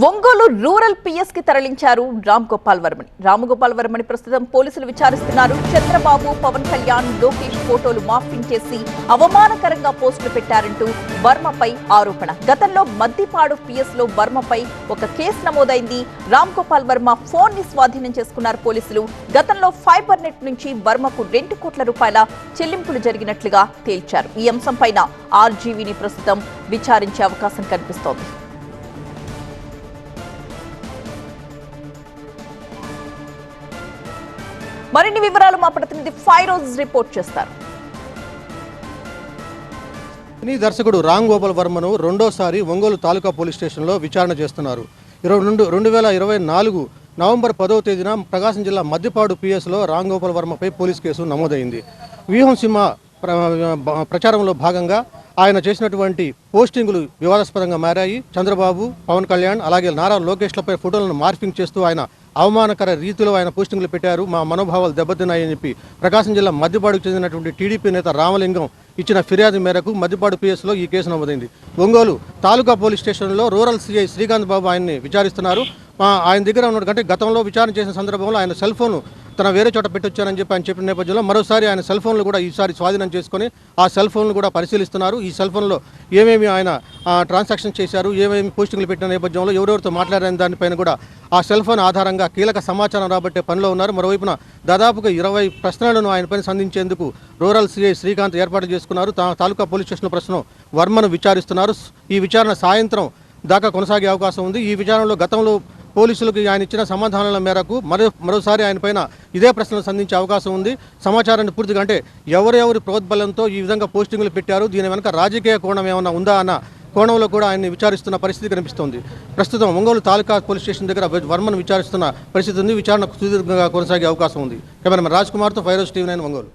Ongole rural PS కి తరలించారు రామ్గోపాల్ వర్మని ప్రస్తుతం పోలీసులు విచారిస్తున్నారు. చంద్రబాబు, పవన్ కళ్యాణ్, లోకేష్ ఫోటోలు మార్ఫింగ్ చేసి అవమానకరంగా పోస్టులు పెట్టారంటూ వర్మపై ఆరోపణ. గతంలో మద్దిపాడు పిఎస్ లో వర్మపై ఒక కేసు నమోదైంది. రామ్గోపాల్ వర్మ ఫోన్ ని స్వాధీనం చేసుకున్నారు పోలీసులు. గతంలో ఫైబర్ నెట్ నుంచి వర్మకు 2 కోట్ల రూపాయల చెల్లింపులు జరిగినట్లుగా తేల్చారు. ఈ అంశంపైన ఆర్జీవీని ప్రస్తుతం విచారించే అవకాశం కనిపిస్తోంది. మరిన్ని వివరాలు మా ప్రతినిధి ఫైరోజ్ రిపోర్ట్ చేస్తారు. దర్శకుడు రామ్ గోపాల్ వర్మను రెండోసారి ఒంగోలు తాలూకా పోలీస్ స్టేషన్లో విచారణ చేస్తున్నారు. 2024 నవంబర్ 10వ తేదీన ప్రకాశం జిల్లా మద్దిపాడు పిఎస్లో రామ్ గోపాల్ వర్మపై పోలీస్ కేసు నమోదైంది. వ్యూహం సినిమా ప్రచారంలో భాగంగా ఆయన చేసినటువంటి పోస్టింగులు వివాదాస్పదంగా మారాయి. చంద్రబాబు, పవన్ కళ్యాణ్ అలాగే నారా లోకేష్లపై ఫోటోలను మార్ఫింగ్ చేస్తూ ఆయన అవమానకర రీతిలో ఆయన పోస్టింగులు పెట్టారు. మా మనోభావాలు దెబ్బతిన్నాయని చెప్పి ప్రకాశం జిల్లా మద్దిపాడుకు చెందినటువంటి టీడీపీ నేత రామలింగం ఇచ్చిన ఫిర్యాదు మేరకు మద్దిపాడు పిఎస్లో ఈ కేసు నమోదైంది. ఒంగోలు తాలూకా పోలీస్ స్టేషన్లో రూరల్ సిఐ శ్రీకాంత్ బాబు ఆయన్ని విచారిస్తున్నారు. ఆయన దగ్గర ఉన్నటువంటి గతంలో విచారణ చేసిన సందర్భంలో ఆయన సెల్ ఫోన్ తన వేరే చోట పెట్టొచ్చానని చెప్పి ఆయన చెప్పిన నేపథ్యంలో మరోసారి ఆయన సెల్ ఫోన్లు కూడా ఈసారి స్వాధీనం చేసుకొని ఆ సెల్ ఫోన్లు కూడా పరిశీలిస్తున్నారు. ఈ సెల్ ఫోన్లో ఏమేమి ఆయన ట్రాన్సాక్షన్ చేశారు, ఏమేమి పోస్టింగ్లు పెట్టిన నేపథ్యంలో ఎవరెవరితో మాట్లాడిన దానిపైన కూడా ఆ సెల్ ఫోన్ ఆధారంగా కీలక సమాచారం రాబట్టే పనిలో ఉన్నారు. మరోవైపున దాదాపుగా 20 ప్రశ్నలను ఆయనపైన సంధించేందుకు రూరల్ సిఐ శ్రీకాంత్ ఏర్పాటు చేసుకున్నారు. తాలూకా పోలీస్ స్టేషన్ ప్రస్తుతం వర్మను విచారిస్తున్నారు. ఈ విచారణ సాయంత్రం దాకా కొనసాగే అవకాశం ఉంది. ఈ విచారణలో గతంలో పోలీసులకు ఆయన ఇచ్చిన సమాధానాల మేరకు మరోసారి ఆయన పైన ఇదే ప్రశ్నలు సంధించే అవకాశం ఉంది. సమాచారాన్ని పూర్తిగా అంటే ఎవరెవరి ప్రోద్బలంతో ఈ విధంగా పోస్టింగులు పెట్టారు, దీని వెనక రాజకీయ కోణం ఏమైనా ఉందా అన్న కోణంలో కూడా ఆయన్ని విచారిస్తున్న పరిస్థితి కనిపిస్తోంది. ప్రస్తుతం ఒంగోలు తాలూకా పోలీస్ స్టేషన్ దగ్గర వర్మను విచారిస్తున్న పరిస్థితి ఉంది. విచారణ సుదీర్ఘంగా కొనసాగే అవకాశం ఉంది. కెమెరామెన్ రాజ్ కుమార్తో ఫైరోజ్ టీవీ 9 ఒంగోలు.